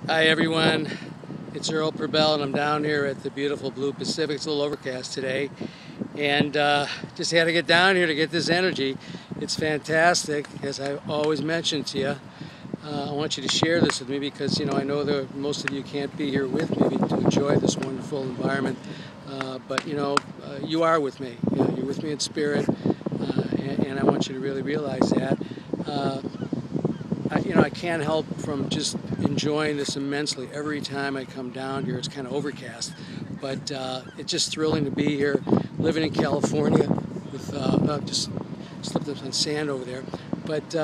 Hi everyone, it's Earl and I'm down here at the beautiful Blue Pacific. It's a little overcast today, and just had to get down here to get this energy. It's fantastic, as I always mention to you. I want you to share this with me because I know that most of you can't be here with me to enjoy this wonderful environment, but you are with me. You're with me in spirit, and I want you to really realize that. I can't help from just enjoying this immensely. Every time I come down here, it's kind of overcast, but it's just thrilling to be here, living in California with just slipped up on sand over there. But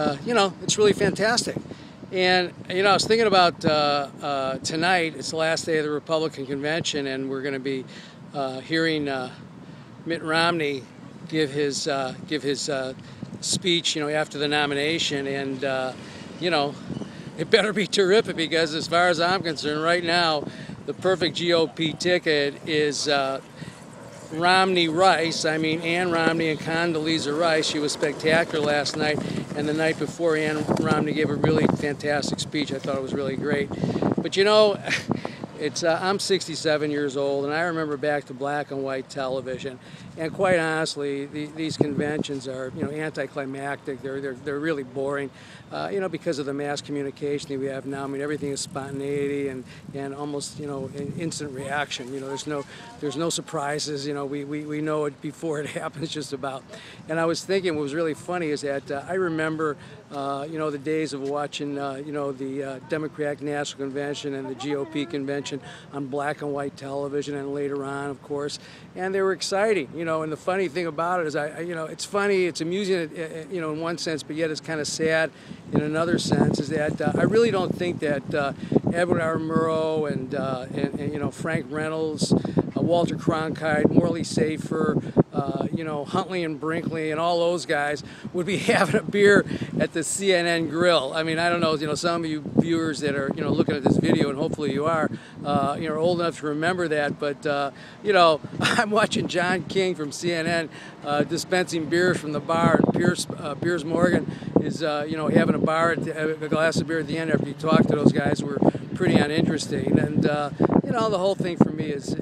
it's really fantastic. And I was thinking about tonight. It's the last day of the Republican convention, and we're going to be hearing Mitt Romney give his speech, after the nomination, and it better be terrific because, as far as I'm concerned, right now, the perfect GOP ticket is Romney-Rice. I mean, Ann Romney and Condoleezza Rice. She was spectacular last night, and the night before, Ann Romney gave a really fantastic speech. I thought it was really great. But I'm 67 years old, and I remember back to black and white television. And quite honestly, these conventions are, anticlimactic. They're really boring, because of the mass communication that we have now. I mean, everything is spontaneity and almost, an instant reaction. There's no surprises. We know it before it happens, just about. And I was thinking, what was really funny is that I remember, the days of watching, the Democratic National Convention and the GOP convention on black and white television, and later on, of course, and they were exciting, and the funny thing about it is it's funny, it's amusing, in one sense, but yet it's kind of sad in another sense, is that I really don't think that Edward R. Murrow and Frank Reynolds, Walter Cronkite, Morley Safer, Huntley and Brinkley and all those guys would be having a beer at the CNN grill. I mean, I don't know, some of you viewers that are, looking at this video, and hopefully you are, old enough to remember that, but, I'm watching John King from CNN dispensing beers from the bar, and Piers Morgan is, having a glass of beer at the end after you talk to those guys who were pretty uninteresting. And, the whole thing for me is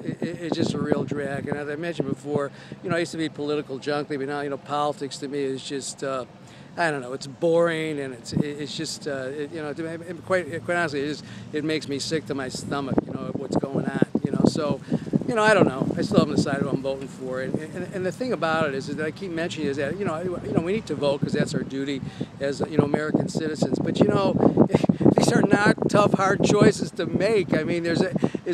just a real drag. And as I mentioned before, I used to be political junkie, but now, politics to me is just, I don't know, it's boring, and it's just, quite honestly, it makes me sick to my stomach, what's going on, so, I don't know. I still haven't decided what I'm voting for. And the thing about it is that I keep mentioning is that, we need to vote because that's our duty as, American citizens. But, these are not tough, hard choices to make. I mean, there's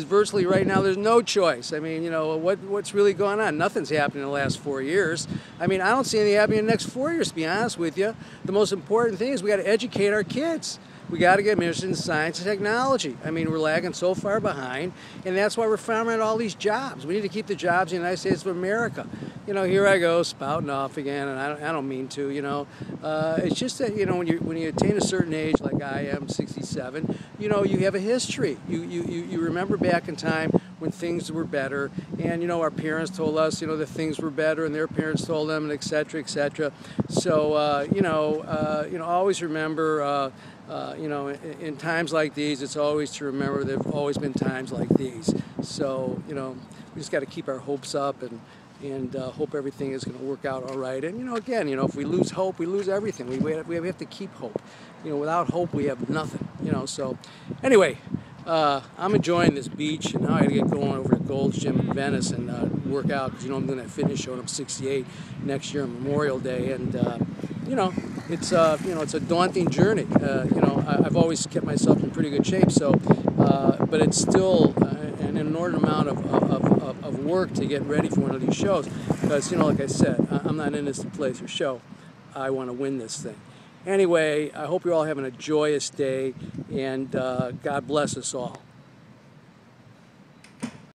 virtually right now, there's no choice. I mean, what's really going on? Nothing's happened in the last 4 years. I mean, I don't see anything happening in the next 4 years, to be honest with you. The most important thing is we got to educate our kids. We got to get interested in science and technology. I mean, we're lagging so far behind, and that's why we're farming out all these jobs. We need to keep the jobs in the United States of America. Here I go spouting off again, and I don't mean to. It's just that when you attain a certain age, like I am, 67, you have a history. You remember back in time when things were better, and our parents told us that things were better, and their parents told them, and et cetera, et cetera. So always remember. In times like these, it's always to remember there have always been times like these. So, we just got to keep our hopes up and hope everything is going to work out all right. And, again, if we lose hope, we lose everything. We have to keep hope. Without hope, we have nothing, So, anyway, I'm enjoying this beach, and now I got to get going over to Gold's Gym in Venice and work out because, I'm doing that fitness show, and I'm 68 next year on Memorial Day. And, it's a daunting journey. I've always kept myself in pretty good shape. So, but it's still an inordinate amount of work to get ready for one of these shows. Because like I said, I'm not in this to play for show. I want to win this thing. Anyway, I hope you're all having a joyous day, and God bless us all.